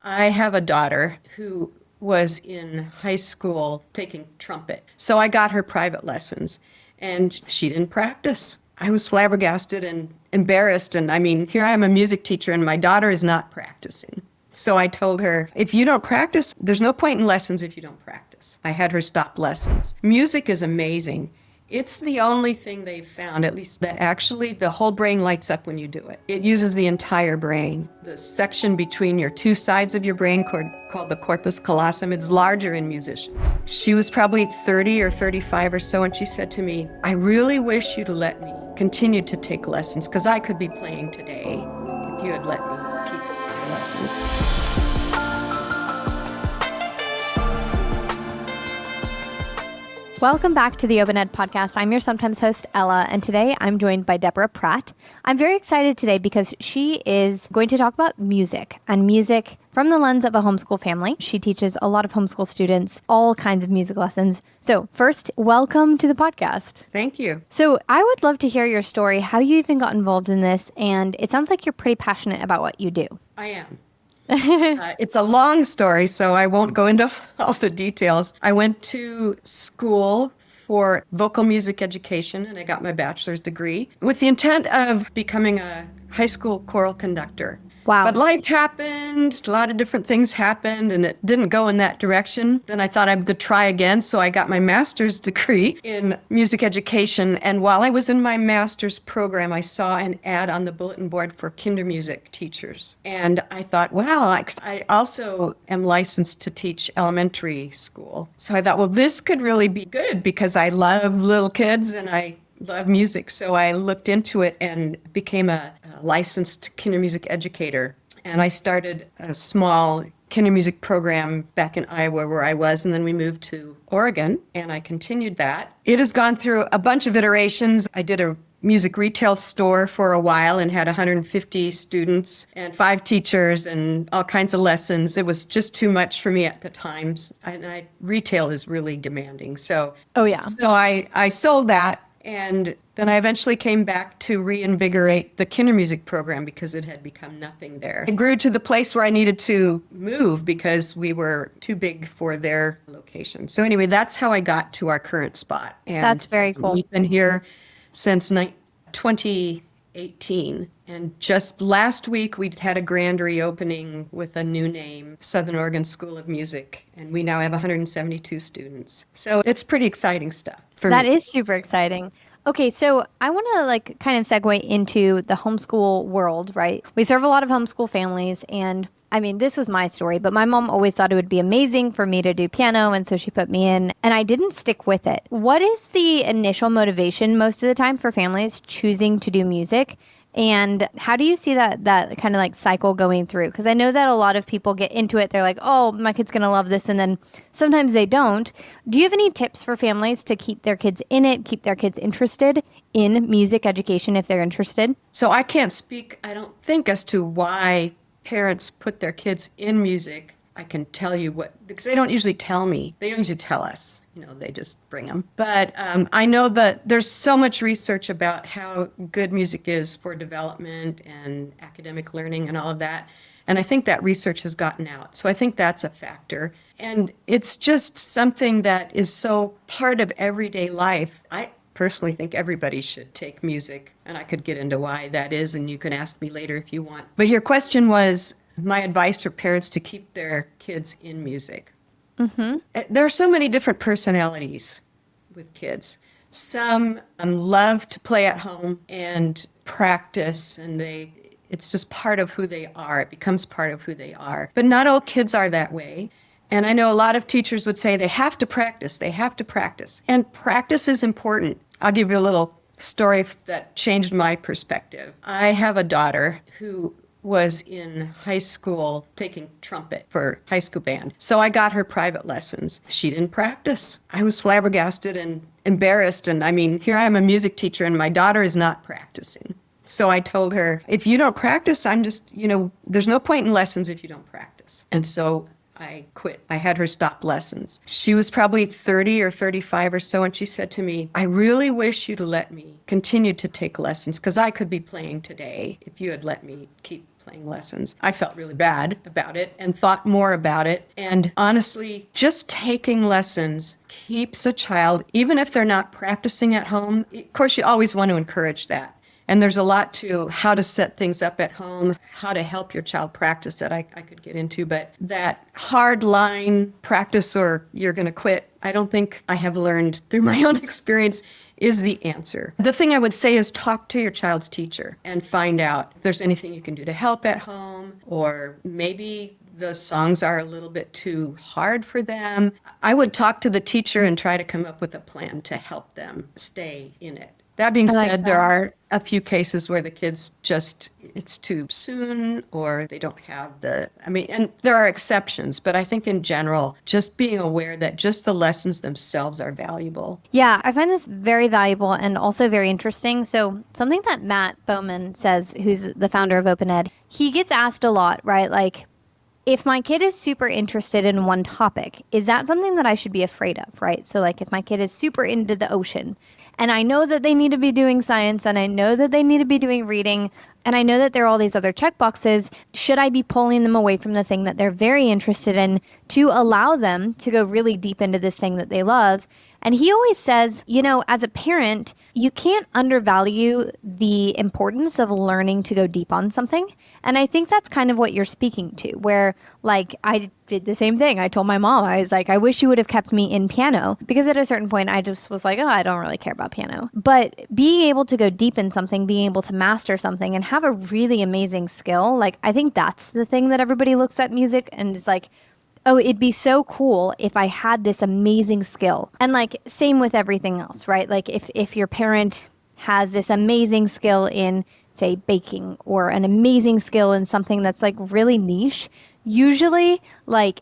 I have a daughter who was in high school taking trumpet. So I got her private lessons and she didn't practice. I was flabbergasted and embarrassed. And I mean, here I am a music teacher and my daughter is not practicing. So I told her, if you don't practice, there's no point in lessons if you don't practice. I had her stop lessons. Music is amazing. It's the only thing they've found, at least, that actually the whole brain lights up when you do it. It uses the entire brain. The section between your two sides of your brain called the Corpus Callosum, it's larger in musicians. She was probably 30 or 35 or so, and she said to me, I really wish you'd let me continue to take lessons, because I could be playing today if you had let me keep taking lessons. Welcome back to the OpenEd podcast. I'm your sometimes host, Ella, and today I'm joined by Deborah Pratt. I'm very excited today because she is going to talk about music and music from the lens of a homeschool family. She teaches a lot of homeschool students all kinds of music lessons. So first, welcome to the podcast. Thank you. So I would love to hear your story, how you even got involved in this, and it sounds like you're pretty passionate about what you do. I am. It's a long story, so I won't go into all the details. I went to school for vocal music education, and I got my bachelor's degree with the intent of becoming a high school choral conductor. Wow. But life happened, a lot of different things happened, and it didn't go in that direction. Then I thought I would try again, so I got my master's degree in music education. And while I was in my master's program, I saw an ad on the bulletin board for kinder music teachers. And I thought, wow, I also am licensed to teach elementary school. So I thought, well, this could really be good because I love little kids and I love music. So I looked into it and became a licensed kinder music educator. And I started a small kinder music program back in Iowa where I was, and then we moved to Oregon, and I continued that. It has gone through a bunch of iterations. I did a music retail store for a while and had 150 students and 5 teachers and all kinds of lessons. It was just too much for me at the times. Retail is really demanding. So I sold that. And then I eventually came back to reinvigorate the kinder music program because it had become nothing there. It grew to the place where I needed to move because we were too big for their location. So anyway, that's how I got to our current spot. And that's very cool. We've been here since 2018. And just last week, we had a grand reopening with a new name, Southern Oregon School of Music. And we now have 172 students. So it's pretty exciting stuff. That is super exciting. Okay, so I want to kind of segue into the homeschool world, right? We serve a lot of homeschool families, and I mean, this was my story, but my mom always thought it would be amazing for me to do piano, and so she put me in, and I didn't stick with it. What is the initial motivation most of the time for families choosing to do music? And how do you see that kind of cycle going through? Because I know that a lot of people get into it. They're like, oh, my kid's going to love this. And then sometimes they don't. Do you have any tips for families to keep their kids in it, keep their kids interested in music education if they're interested? So I can't speak, I don't think, as to why parents put their kids in music. I can tell you because they don't usually tell me. They don't usually tell us. They just bring them. But I know that there's so much research about how good music is for development and academic learning and all of that. And I think that research has gotten out. So I think that's a factor. And it's just something that is so part of everyday life. I personally think everybody should take music. And I could get into why that is, and you can ask me later if you want. But your question was my advice for parents to keep their kids in music. Mm-hmm. There are so many different personalities with kids. Some love to play at home and practice, and it's just part of who they are. It becomes part of who they are. But not all kids are that way. And I know a lot of teachers would say they have to practice. They have to practice. And practice is important. I'll give you a little story that changed my perspective. I have a daughter who was in high school taking trumpet for high school band. So I got her private lessons. She didn't practice. I was flabbergasted and embarrassed. And I mean, here I am a music teacher and my daughter is not practicing. So I told her, if you don't practice, there's no point in lessons if you don't practice. And so I quit. I had her stop lessons. She was probably 30 or 35 or so, and she said to me, I really wish you'd let me continue to take lessons because I could be playing today if you had let me keep playing lessons. I felt really bad about it and thought more about it. And honestly, just taking lessons keeps a child, even if they're not practicing at home. Of course, you always want to encourage that. And there's a lot to how to set things up at home, how to help your child practice that I could get into. But that hard line practice or you're going to quit, I don't think I have learned through my own experience is the answer. The thing I would say is talk to your child's teacher and find out if there's anything you can do to help at home, or maybe the songs are a little bit too hard for them. I would talk to the teacher and try to come up with a plan to help them stay in it. That being said, there are a few cases where the kids just, it's too soon or they don't have and there are exceptions, but I think in general, just being aware that just the lessons themselves are valuable. Yeah, I find this very valuable and also very interesting. So something that Matt Bowman says, who's the founder of OpenEd, he gets asked a lot, right? Like, if my kid is super interested in one topic, is that something that I should be afraid of, right? So like if my kid is super into the ocean, and I know that they need to be doing science, and I know that they need to be doing reading, and I know that there are all these other check boxes, should I be pulling them away from the thing that they're very interested in to allow them to go really deep into this thing that they love? And he always says, as a parent, you can't undervalue the importance of learning to go deep on something. And I think that's kind of what you're speaking to, where like I did the same thing. I told my mom, I was like, I wish you would have kept me in piano, because at a certain point I just was like, oh, I don't really care about piano. But being able to go deep in something, being able to master something and have a really amazing skill, like I think that's the thing that everybody looks at music and is like, oh, it'd be so cool if I had this amazing skill. And like, same with everything else, right? Like if your parent has this amazing skill in, say, baking, or an amazing skill in something that's like really niche, usually like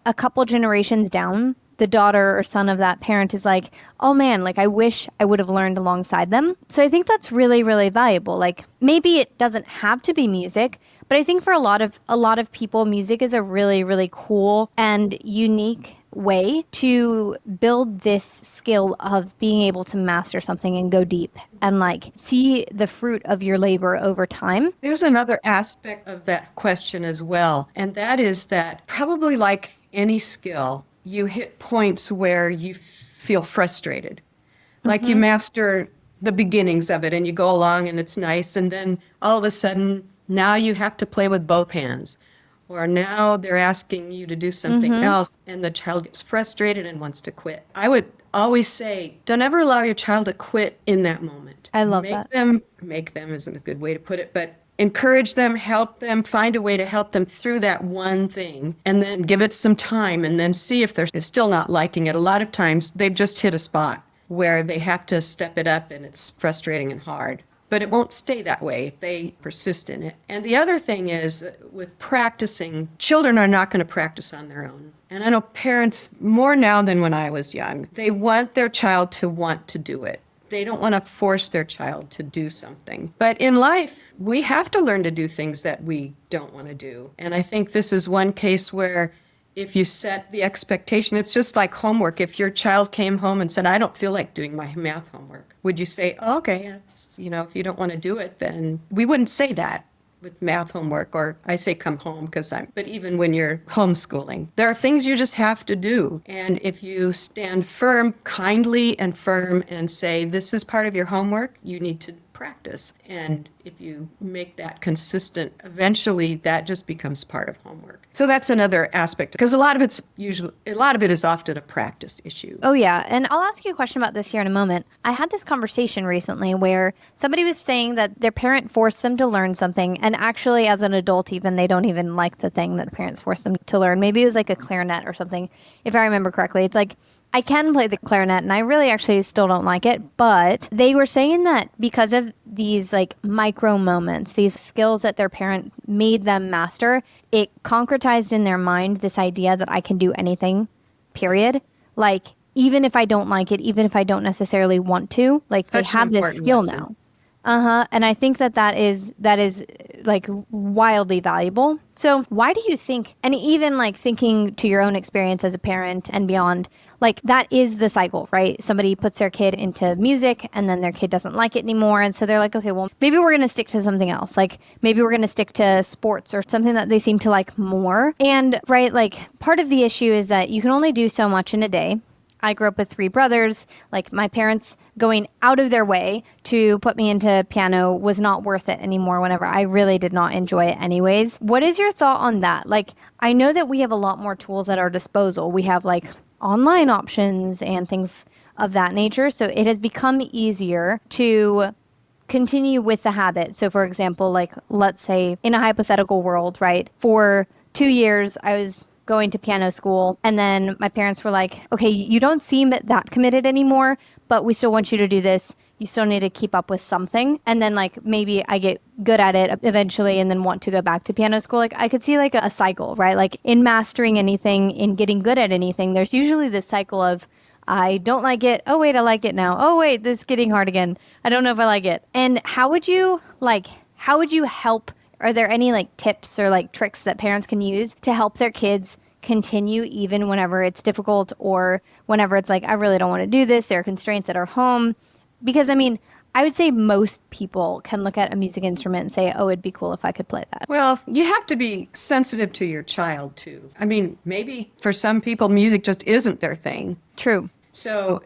a couple generations down, the daughter or son of that parent is like, oh man, like I wish I would have learned alongside them. So I think that's really, really valuable. Like maybe it doesn't have to be music, but I think for a lot of people, music is a really, really cool and unique way to build this skill of being able to master something and go deep and like see the fruit of your labor over time. There's another aspect of that question as well, and that is that probably like any skill, you hit points where you feel frustrated. Like you master the beginnings of it and you go along and it's nice, and then all of a sudden now you have to play with both hands. Or now they're asking you to do something else and the child gets frustrated and wants to quit. I would always say, don't ever allow your child to quit in that moment. I love that. Make them isn't a good way to put it, but encourage them, help them, find a way to help them through that one thing, and then give it some time and then see if they're still not liking it. A lot of times they've just hit a spot where they have to step it up and it's frustrating and hard. But it won't stay that way if they persist in it. And the other thing is, with practicing, children are not going to practice on their own. And I know parents, more now than when I was young, they want their child to want to do it. They don't want to force their child to do something. But in life, we have to learn to do things that we don't want to do. And I think this is one case where if you set the expectation, it's just like homework. If your child came home and said, I don't feel like doing my math homework, would you say, oh, okay, if you don't want to do it, then we wouldn't say that with math homework, or I say come home but even when you're homeschooling, there are things you just have to do. And if you stand kindly and firm and say, this is part of your homework, you need to practice. And if you make that consistent, eventually that just becomes part of homework. So that's another aspect, because a lot of it is often a practice issue. Oh yeah. And I'll ask you a question about this here in a moment. I had this conversation recently where somebody was saying that their parent forced them to learn something, and actually as an adult even, they don't even like the thing that the parents forced them to learn. Maybe it was like a clarinet or something, if I remember correctly. It's like, I can play the clarinet and I really actually still don't like it, but they were saying that because of these like micro moments, these skills that their parent made them master, it concretized in their mind this idea that I can do anything, period. Like, even if I don't like it, even if I don't necessarily want to, like they have this skill now. Uh-huh. And I think that is like wildly valuable. So why do you think, and even like thinking to your own experience as a parent and beyond, like that is the cycle, right? Somebody puts their kid into music and then their kid doesn't like it anymore. And so they're like, okay, well, maybe we're going to stick to something else. Like maybe we're going to stick to sports or something that they seem to like more. And right, like part of the issue is that you can only do so much in a day. I grew up with three brothers. Like my parents going out of their way to put me into piano was not worth it anymore whenever I really did not enjoy it anyways. What is your thought on that? Like I know that we have a lot more tools at our disposal. We have like online options and things of that nature. So it has become easier to continue with the habit. So for example, like let's say in a hypothetical world, right? For 2 years I was going to piano school and then my parents were like, okay, you don't seem that committed anymore, but we still want you to do this. You still need to keep up with something. And then like maybe I get good at it eventually and then want to go back to piano school. Like I could see like a cycle, right? Like in mastering anything, in getting good at anything, there's usually this cycle of I don't like it. Oh wait, I like it now. Oh wait, this is getting hard again. I don't know if I like it. And how would you help? Are there any like tips or like tricks that parents can use to help their kids continue even whenever it's difficult or whenever it's like, I really don't want to do this? There are constraints at our home. Because I mean, I would say most people can look at a music instrument and say, oh, it'd be cool if I could play that. Well, you have to be sensitive to your child too. I mean, maybe for some people, music just isn't their thing. True. So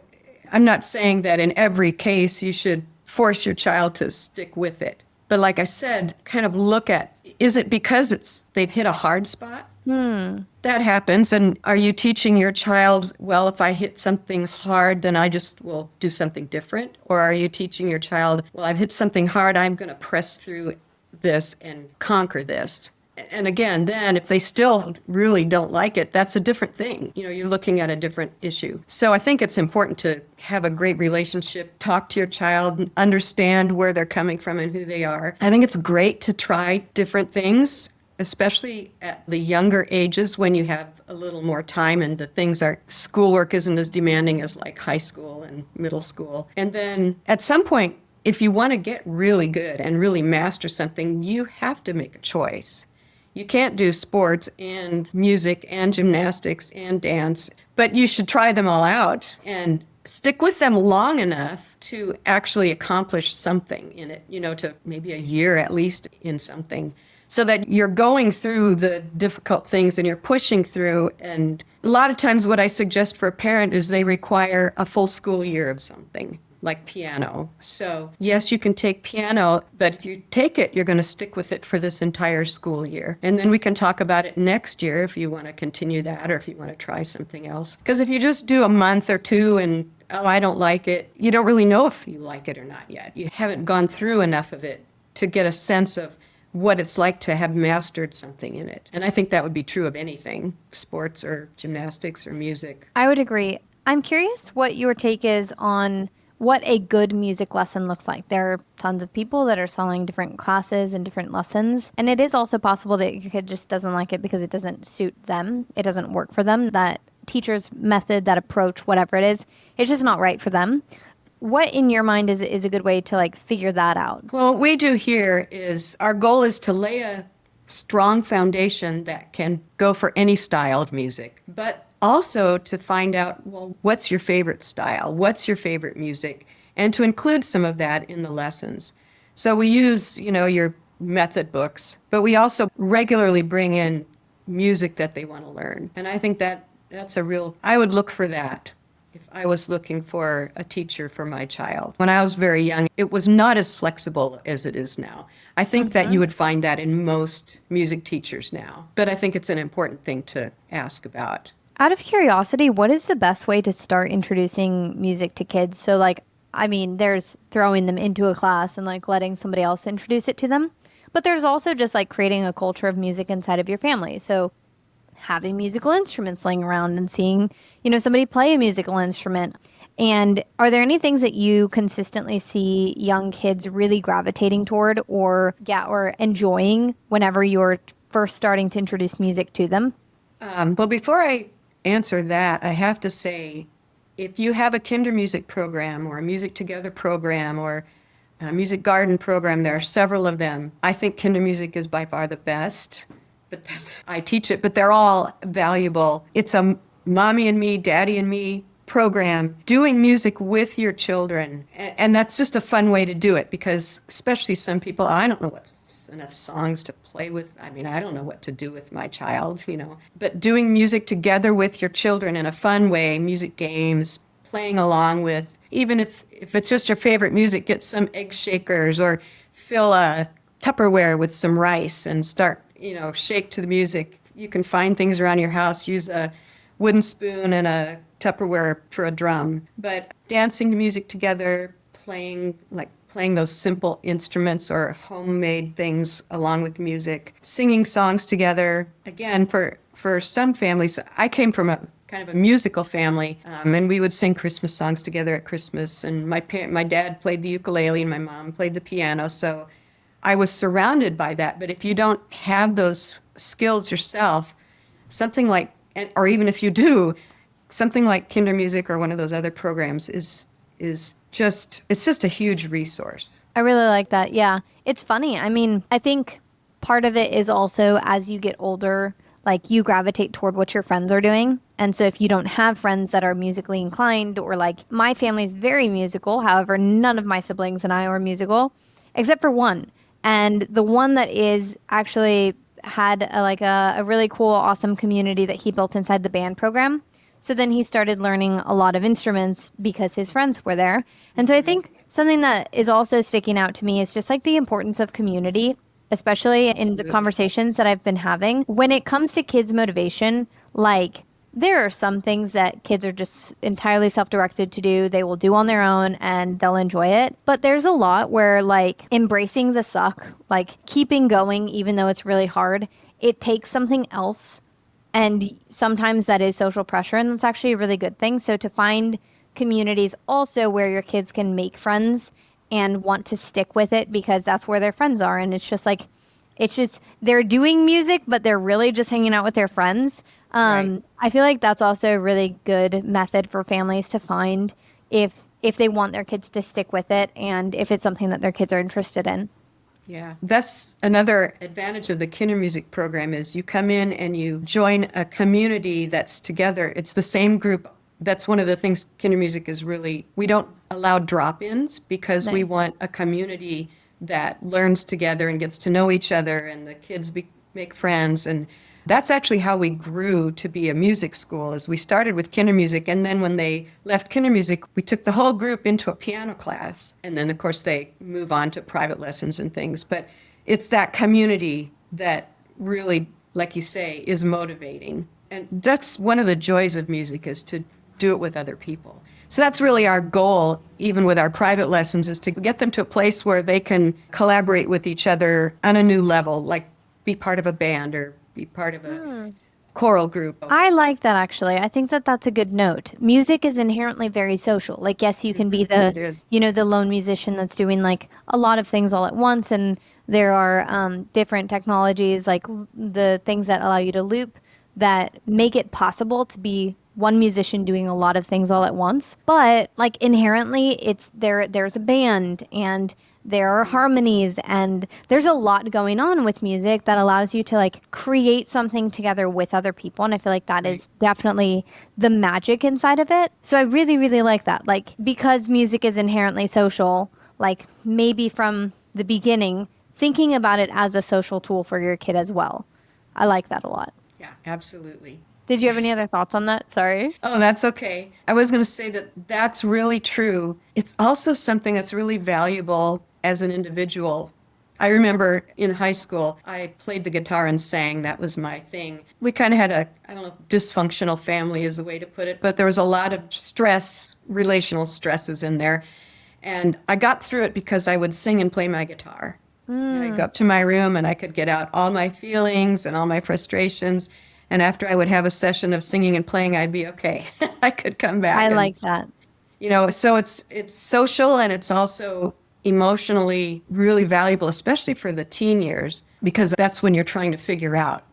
I'm not saying that in every case you should force your child to stick with it. But like I said, kind of look at, is it because they've hit a hard spot? That happens. And are you teaching your child, well, if I hit something hard, then I just will do something different? Or are you teaching your child, well, I've hit something hard, I'm going to press through this and conquer this? And again, then if they still really don't like it, that's a different thing. You know, you're looking at a different issue. So I think it's important to have a great relationship, talk to your child, understand where they're coming from and who they are. I think it's great to try different things, especially at the younger ages when you have a little more time and the things are, schoolwork isn't as demanding as like high school and middle school. And then at some point, if you want to get really good and really master something, you have to make a choice. You can't do sports and music and gymnastics and dance, but you should try them all out and stick with them long enough to actually accomplish something in it, you know, to maybe a year at least in something, so that you're going through the difficult things and you're pushing through. And a lot of times what I suggest for a parent is they require a full school year of something, like piano. So yes, you can take piano, but if you take it, you're going to stick with it for this entire school year. And then we can talk about it next year if you want to continue that or if you want to try something else. Because if you just do a month or two and, oh, I don't like it, you don't really know if you like it or not yet. You haven't gone through enough of it to get a sense of what it's like to have mastered something in it. And I think that would be true of anything, sports or gymnastics or music. I would agree. I'm curious what your take is on what a good music lesson looks like. There are tons of people that are selling different classes and different lessons. And it is also possible that your kid just doesn't like it because it doesn't suit them. It doesn't work for them. That teacher's method, that approach, whatever it is, it's just not right for them. What in your mind is a good way to like figure that out? Well, what we do here is our goal is to lay a strong foundation that can go for any style of music, but also to find out, well, what's your favorite style? What's your favorite music? And to include some of that in the lessons. So we use, you know, your method books, but we also regularly bring in music that they want to learn. And I think that's a real, I would look for that if I was looking for a teacher for my child. When I was very young, it was not as flexible as it is now. I think that you would find that in most music teachers now, but I think it's an important thing to ask about. Out of curiosity, what is the best way to start introducing music to kids? So like, I mean, there's throwing them into a class and like letting somebody else introduce it to them, but there's also just like creating a culture of music inside of your family. So having musical instruments laying around and seeing, you know, somebody play a musical instrument. And are there any things that you consistently see young kids really gravitating toward or enjoying whenever you're first starting to introduce music to them? Well, before I answer that, I have to say, if you have a kinder music program or a music together program or music garden program. There are several of them. I think kinder music is by far the best, but I teach it, but they're all valuable. It's a mommy and me, daddy and me program, doing music with your children. And that's just a fun way to do it, because especially some people, I don't know what's enough songs to play with. I mean, I don't know what to do with my child, But doing music together with your children in a fun way, music games, playing along with, even if it's just your favorite music, get some egg shakers or fill a Tupperware with some rice and start, shake to the music. You can find things around your house, use a wooden spoon and a Tupperware for a drum. But dancing to music together, playing those simple instruments or homemade things along with music, singing songs together. Again, for some families, I came from a kind of a musical family, and we would sing Christmas songs together at Christmas. And my dad played the ukulele and my mom played the piano, so I was surrounded by that. But if you don't have those skills yourself, something like, or even if you do, something like Kinder Music or one of those other programs is just a huge resource. I really like that. Yeah. It's funny. I mean, I think part of it is also as you get older, like you gravitate toward what your friends are doing. And so if you don't have friends that are musically inclined, or like my family's very musical, however, none of my siblings and I are musical except for one. And the one that is actually had a really cool, awesome community that he built inside the band program. So then he started learning a lot of instruments because his friends were there. And so I think something that is also sticking out to me is just like the importance of community, especially in the conversations that I've been having. When it comes to kids' motivation, like there are some things that kids are just entirely self-directed to do. They will do on their own and they'll enjoy it. But there's a lot where like embracing the suck, like keeping going even though it's really hard, it takes something else. And sometimes that is social pressure, and that's actually a really good thing. So to find communities also where your kids can make friends and want to stick with it because that's where their friends are. And it's just they're doing music, but they're really just hanging out with their friends. Right. I feel like that's also a really good method for families to find if they want their kids to stick with it and if it's something that their kids are interested in. Yeah, that's another advantage of the Kinder Music program is you come in and you join a community that's together. It's the same group. That's one of the things Kinder Music is really, we don't allow drop-ins because we Nice. want a community that learns together and gets to know each other, and the kids make friends. And that's actually how we grew to be a music school, is we started with Kinder Music, and then when they left Kinder Music, we took the whole group into a piano class. And then, of course, they move on to private lessons and things. But it's that community that really, like you say, is motivating. And that's one of the joys of music, is to do it with other people. So that's really our goal, even with our private lessons, is to get them to a place where they can collaborate with each other on a new level, like be part of a band or be part of a choral group. I like that actually. I think that that's a good note. Music is inherently very social. Like, yes, you can be It is. the lone musician that's doing like a lot of things all at once. And there are different technologies, like the things that allow you to loop that make it possible to be one musician doing a lot of things all at once. But like inherently, there's a band and there are harmonies and there's a lot going on with music that allows you to like create something together with other people. And I feel like that is definitely the magic inside of it. So I really, really like that. Like, because music is inherently social, like maybe from the beginning, thinking about it as a social tool for your kid as well. I like that a lot. Yeah, absolutely. Did you have any other thoughts on that? Sorry. Oh, that's okay. I was going to say that that's really true. It's also something that's really valuable as an individual. I remember in high school, I played the guitar and sang. That was my thing. We kind of had I don't know, dysfunctional family is the way to put it, but there was a lot of stress, relational stresses in there. And I got through it because I would sing and play my guitar. And I'd go up to my room and I could get out all my feelings and all my frustrations. And after I would have a session of singing and playing, I'd be okay. I could come back. I like that. So it's social, and it's also emotionally really valuable, especially for the teen years, because that's when you're trying to figure out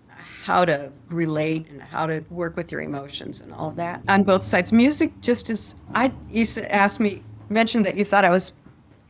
how to relate and how to work with your emotions and all that. On both sides, music just is, you mentioned that you thought I was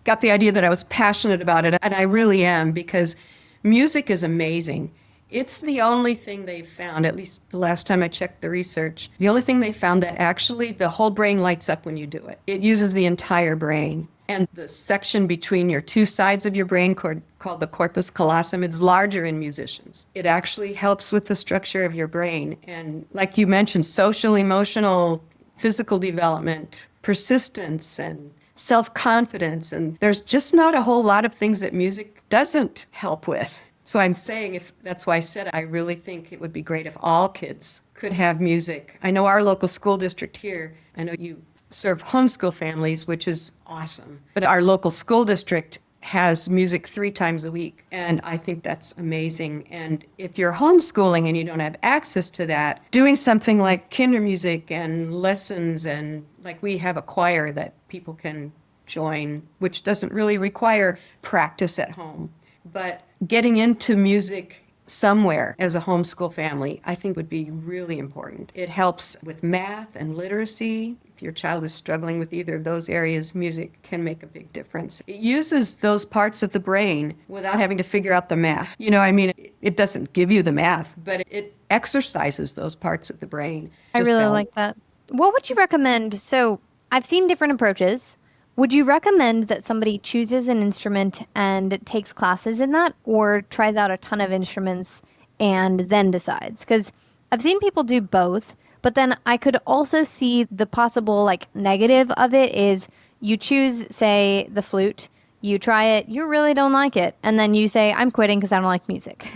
got the idea that I was passionate about it, and I really am, because music is amazing. It's the only thing they've found, at least the last time I checked the research, the only thing they found that actually the whole brain lights up when you do it. It uses the entire brain. And the section between your two sides of your brain called the corpus callosum is larger in musicians. It actually helps with the structure of your brain. And like you mentioned, social, emotional, physical development, persistence, and self-confidence. And there's just not a whole lot of things that music doesn't help with. So I'm saying, if that's why I said I really think it would be great if all kids could have music. I know our local school district here, I know you serve homeschool families, which is awesome. But our local school district has music 3 times a week, and I think that's amazing. And if you're homeschooling and you don't have access to that, doing something like kinder music and lessons, and like we have a choir that people can join, which doesn't really require practice at home. But getting into music somewhere as a homeschool family, I think would be really important. It helps with math and literacy. If your child is struggling with either of those areas, music can make a big difference. It uses those parts of the brain without having to figure out the math. I mean, it doesn't give you the math, but it exercises those parts of the brain. I really like that. What would you recommend? So I've seen different approaches. Would you recommend that somebody chooses an instrument and takes classes in that, or tries out a ton of instruments and then decides? Because I've seen people do both, but then I could also see the possible negative of it is you choose, say, the flute, you try it, you really don't like it, and then you say, I'm quitting because I don't like music.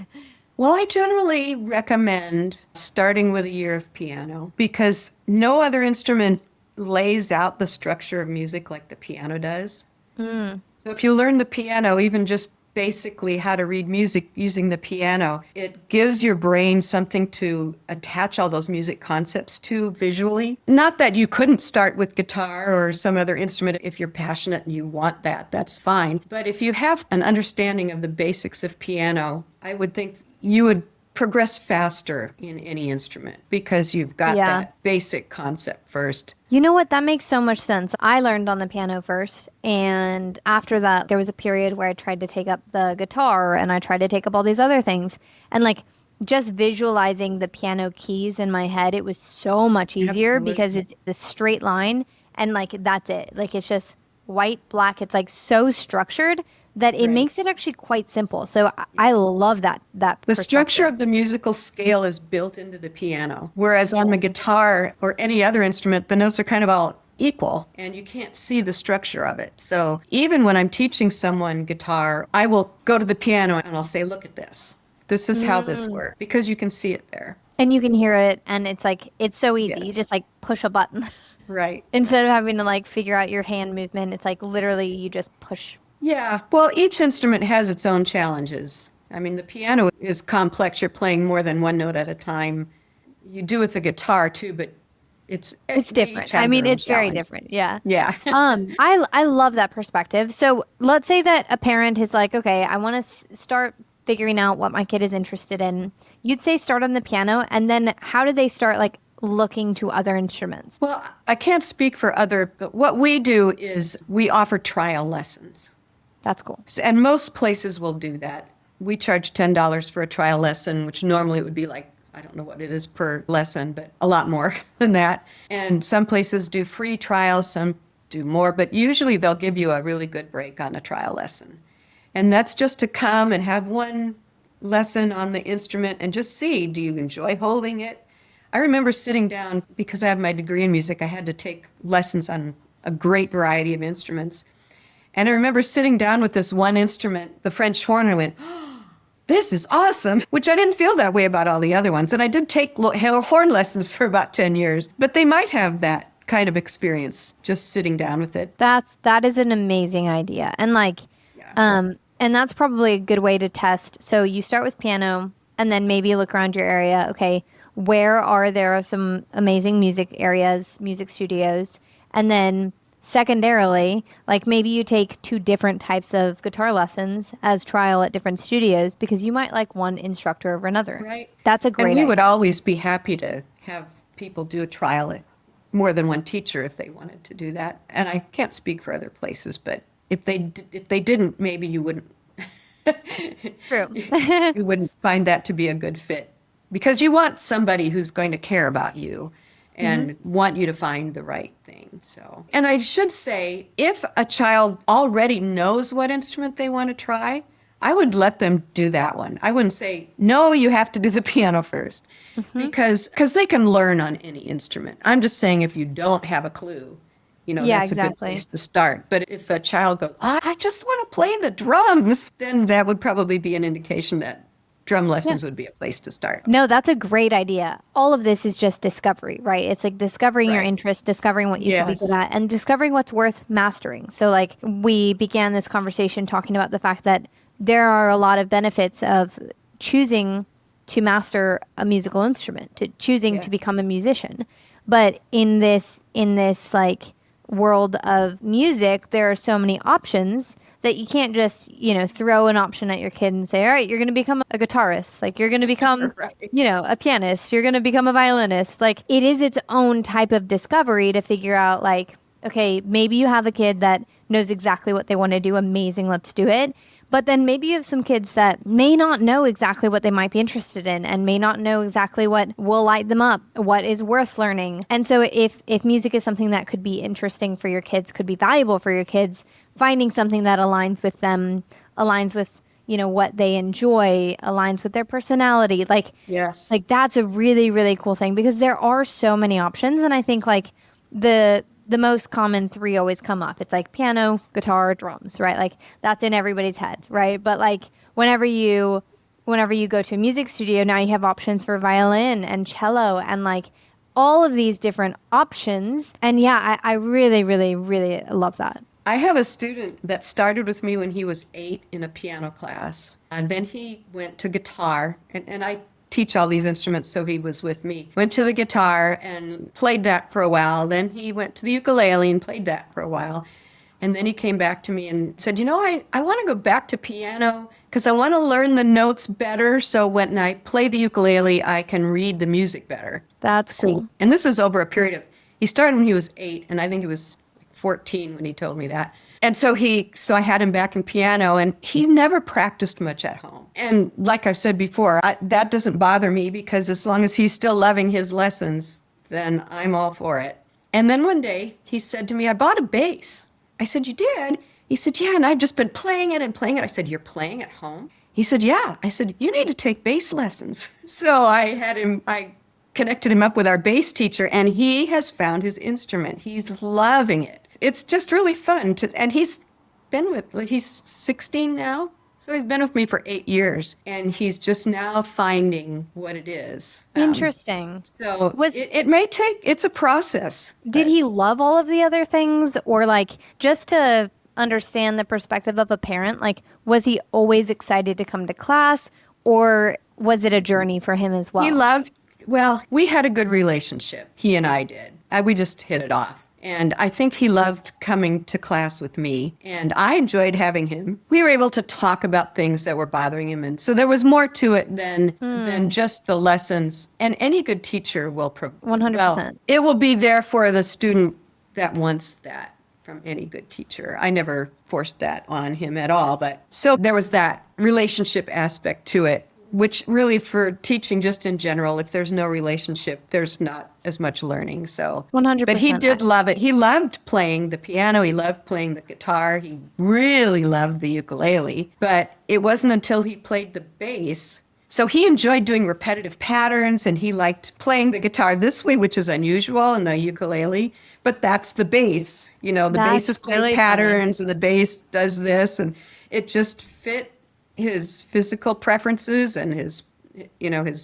Well, I generally recommend starting with a year of piano, because no other instrument lays out the structure of music like the piano does. So if you learn the piano, even just basically how to read music using the piano, it gives your brain something to attach all those music concepts to visually. Not that you couldn't start with guitar or some other instrument if you're passionate and you want that, that's fine. But if you have an understanding of the basics of piano, I would think you would progress faster in any instrument because you've got that basic concept first. You know what? That makes so much sense. I learned on the piano first, and after that, there was a period where I tried to take up the guitar and I tried to take up all these other things. And just visualizing the piano keys in my head, it was so much easier because it's the straight line and that's it. It's just white, black. It's so structured that it makes it actually quite simple. So I love that. The structure of the musical scale is built into the piano, whereas on the guitar or any other instrument, the notes are kind of all equal and you can't see the structure of it. So even when I'm teaching someone guitar, I will go to the piano and I'll say, look at this. This is how this works, because you can see it there. And you can hear it, and it's it's so easy. You just push a button. Right. Instead of having to figure out your hand movement, it's literally you just push. Yeah, well, each instrument has its own challenges. I mean, the piano is complex. You're playing more than one note at a time. You do with the guitar too, but it's different. I mean, it's very different. Yeah. Yeah. I love that perspective. So let's say that a parent is okay, I want to start figuring out what my kid is interested in. You'd say start on the piano, and then how do they start looking to other instruments? Well, I can't speak for other, but what we do is we offer trial lessons. That's cool. And most places will do that. We charge $10 for a trial lesson, which normally it would be I don't know what it is per lesson, but a lot more than that. And some places do free trials, some do more, but usually they'll give you a really good break on a trial lesson. And that's just to come and have one lesson on the instrument and just see, do you enjoy holding it? I remember sitting down, because I have my degree in music, I had to take lessons on a great variety of instruments. And I remember sitting down with this one instrument, the French horn, and I went, oh, this is awesome, which I didn't feel that way about all the other ones. And I did take horn lessons for about 10 years, but they might have that kind of experience just sitting down with it. That is an amazing idea. And and that's probably a good way to test. So you start with piano and then maybe look around your area. Okay, where are there some amazing music areas, music studios? And then secondarily, maybe you take 2 different types of guitar lessons as trial at different studios because you might like one instructor over another. Right. That's a great idea. And we would idea. always be happy to have people do a trial at more than one teacher if they wanted to do that. And I can't speak for other places, but if they didn't, maybe you wouldn't True. you wouldn't find that to be a good fit, because you want somebody who's going to care about you Hmm. and want you to find the right thing. So, and I should say, if a child already knows what instrument they want to try, I would let them do that one. I wouldn't say, no, you have to do the piano first, Hmm. because they can learn on any instrument. I'm just saying, if you don't have a clue, Yeah, that's a good exactly. place to start. But if a child goes, I just want to play the drums, then that would probably be an indication that drum Yeah. lessons would be a place to start. No, that's a great idea. All of this is just discovery, right? It's like discovering your Right. interest, discovering what you could be good Yes. at, and discovering what's worth mastering. So, like, we began this conversation talking about the fact that there are a lot of benefits of choosing to master a musical instrument, to choosing to Yes. become a musician. But in this like world of music, there are so many options that you can't just, throw an option at your kid and say, all right, you're going to become a guitarist. Like, you're going to become, Right. a pianist. You're going to become a violinist. Like, it is its own type of discovery to figure out, like, okay, maybe you have a kid that knows exactly what they want to do. Amazing. Let's do it. But then maybe you have some kids that may not know exactly what they might be interested in and may not know exactly what will light them up, what is worth learning. And so if music is something that could be interesting for your kids, could be valuable for your kids, finding something that aligns with them, aligns with, what they enjoy, aligns with their personality, like Yes. that's a really really cool thing because there are so many options and I think like the most common three always come up. It's like piano, guitar, drums, right? Like that's in everybody's head, right? But like whenever you go to a music studio, now you have options for violin and cello and like all of these different options. And yeah, I really, really, really love that. I have a student that started with me when he was 8 in a piano class. And then he went to guitar, and I teach all these instruments, so he was with me. Went to the guitar and played that for a while. Then he went to the ukulele and played that for a while. And then he came back to me and said, I want to go back to piano because I want to learn the notes better. So when I play the ukulele, I can read the music better. That's So, cool. and this is over a period of, he started when he was 8, and I think he was 14 when he told me that. And so I had him back in piano, and he never practiced much at home. And like I said before, that doesn't bother me because as long as he's still loving his lessons, then I'm all for it. And then one day he said to me, I bought a bass. I said, you did? He said, yeah, and I've just been playing it and playing it. I said, you're playing at home? He said, yeah. I said, you need to take bass lessons. So I connected him up with our bass teacher, and he has found his instrument. He's loving it. It's just really fun and he's 16 now. So he's been with me for 8 years, and he's just now finding what it is. Interesting. So Was it may take, it's a process, Did but he love all of the other things or like just to understand the perspective of a parent, like was he always excited to come to class or was it a journey for him as he well? loved, well, we had a good relationship. He and I did. We just hit it off. And I think he loved coming to class with me, and I enjoyed having him. We were able to talk about things that were bothering him, and so there was more to it than just the lessons. And any good teacher will, well, 100%. it will be there for the student that wants that from any good teacher. I never forced that on him at all, but so there was that relationship aspect to it, which really for teaching just in general, if there's no relationship, there's not as much learning. So, but he 100%. did love it. He loved playing the piano. He loved playing the guitar. He really loved the ukulele, but it wasn't until he played the bass. So he enjoyed doing repetitive patterns, and he liked playing the guitar this way, which is unusual in the ukulele, but that's the bass. The bass That's is played really funny. patterns and the bass does this, and it just fit his physical preferences and his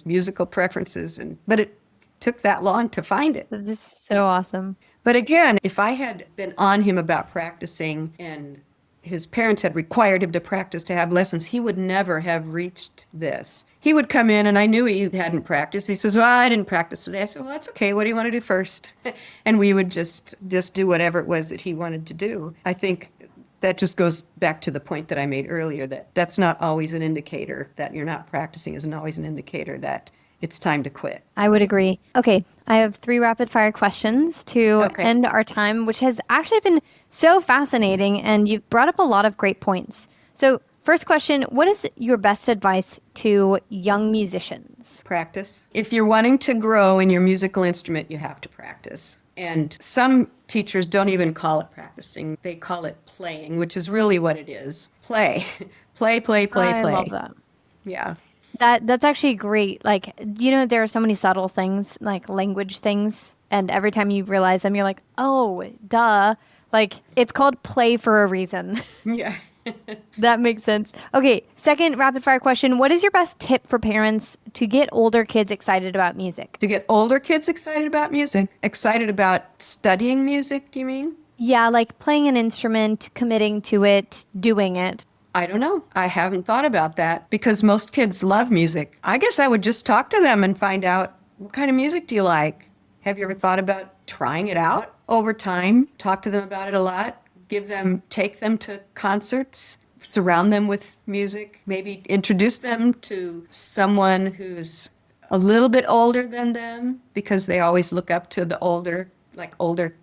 musical preferences, but it took that long to find it. This is so awesome. But again, if I had been on him about practicing and his parents had required him to practice to have lessons, he would never have reached this. He would come in and I knew he hadn't practiced. He says, well, I didn't practice today. I said, well, that's okay. What do you want to do first? And we would just do whatever it was that he wanted to do. I think that just goes back to the point that I made earlier, that that's not always an indicator that you're not practicing, isn't always an indicator that it's time to quit. I would agree. Okay, I have 3 rapid fire questions to Okay. end our time, which has actually been so fascinating, and you've brought up a lot of great points. So, first question, what is your best advice to young musicians? Practice. If you're wanting to grow in your musical instrument, you have to practice. And some teachers don't even call it practicing. They call it playing, which is really what it is. Play. Play, play, play, I play. love that. Yeah. That's actually great. Like, you know, there are so many subtle things, like language things, and every time you realize them, you're like, oh, duh. Like, it's called play for a reason. Yeah. That makes sense. Okay, second rapid fire question. What is your best tip for parents to get older kids excited about music? To get older kids excited about music, excited about studying music, do you mean? Yeah, like playing an instrument, committing to it, doing it. I don't know. I haven't thought about that because most kids love music. I guess I would just talk to them and find out, what kind of music do you like? Have you ever thought about trying it out over time? Talk to them about it a lot. Take them to concerts, surround them with music, maybe introduce them to someone who's a little bit older than them because they always look up to the older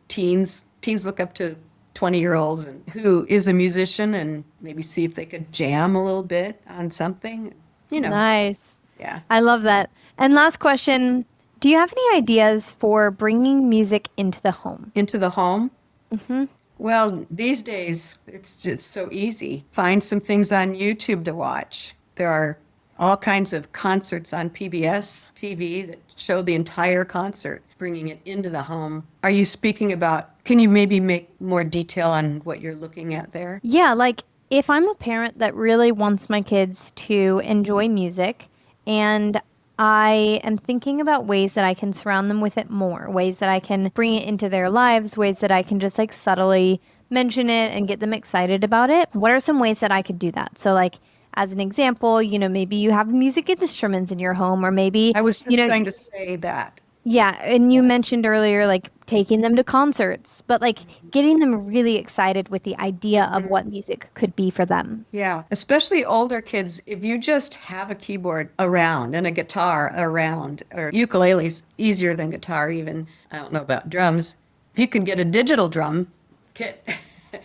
teens. Teens look up to 20-year-olds and who is a musician and maybe see if they could jam a little bit on something, Nice. Yeah. I love that. And last question. Do you have any ideas for bringing music into the home? Into the home? Mm-hmm. Well, these days, it's just so easy. Find some things on YouTube to watch. There are all kinds of concerts on PBS TV that show the entire concert, bringing it into the home. Are you speaking about, can you maybe make more detail on what you're looking at there? Yeah, like if I'm a parent that really wants my kids to enjoy music and I am thinking about ways that I can surround them with it more, ways that I can bring it into their lives, ways that I can just like subtly mention it and get them excited about it. What are some ways that I could do that? So like as an example, maybe you have music instruments in your home or maybe, I was just going to say that. yeah, and you mentioned earlier like taking them to concerts, but like getting them really excited with the idea of what music could be for them. Yeah, especially older kids, if you just have a keyboard around and a guitar around, or ukulele's easier than guitar even. I don't know about drums. If you can get a digital drum kit.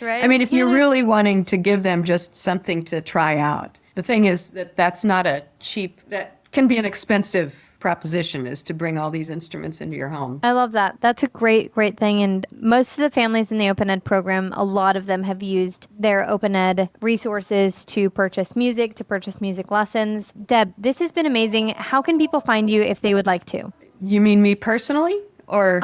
Right. I mean, if you're really wanting to give them just something to try out. The thing is that's not that can be an expensive proposition, is to bring all these instruments into your home. I love that. That's a great thing. And most of the families in the OpenEd program, a lot of them have used their OpenEd resources to purchase music lessons. Deb, this has been amazing. How can people find you if they would like to? You mean me personally? Or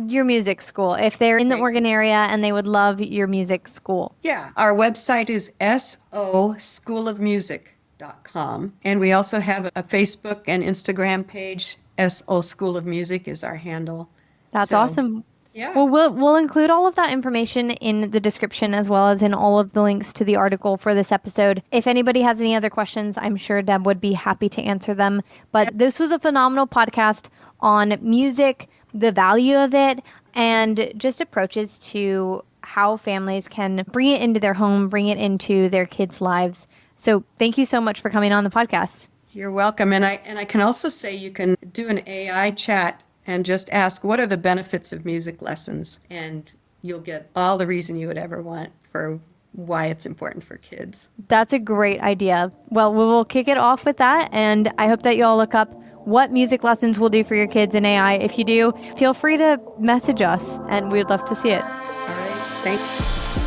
your music school, if they're in the Oregon area and they would love your music school. Yeah, our website is SOSchoolofmusic.com. And we also have a Facebook and Instagram page. SO School of Music is our handle. That's awesome. Yeah. Well, we'll include all of that information in the description as well as in all of the links to the article for this episode. If anybody has any other questions, I'm sure Deb would be happy to answer them. But this was a phenomenal podcast on music, the value of it, and just approaches to how families can bring it into their home, bring it into their kids' lives. So thank you so much for coming on the podcast. You're welcome. And I can also say you can do an AI chat and just ask, what are the benefits of music lessons? And you'll get all the reason you would ever want for why it's important for kids. That's a great idea. Well, we will kick it off with that. And I hope that you all look up what music lessons will do for your kids in AI. If you do, feel free to message us and we'd love to see it. All right. Thanks.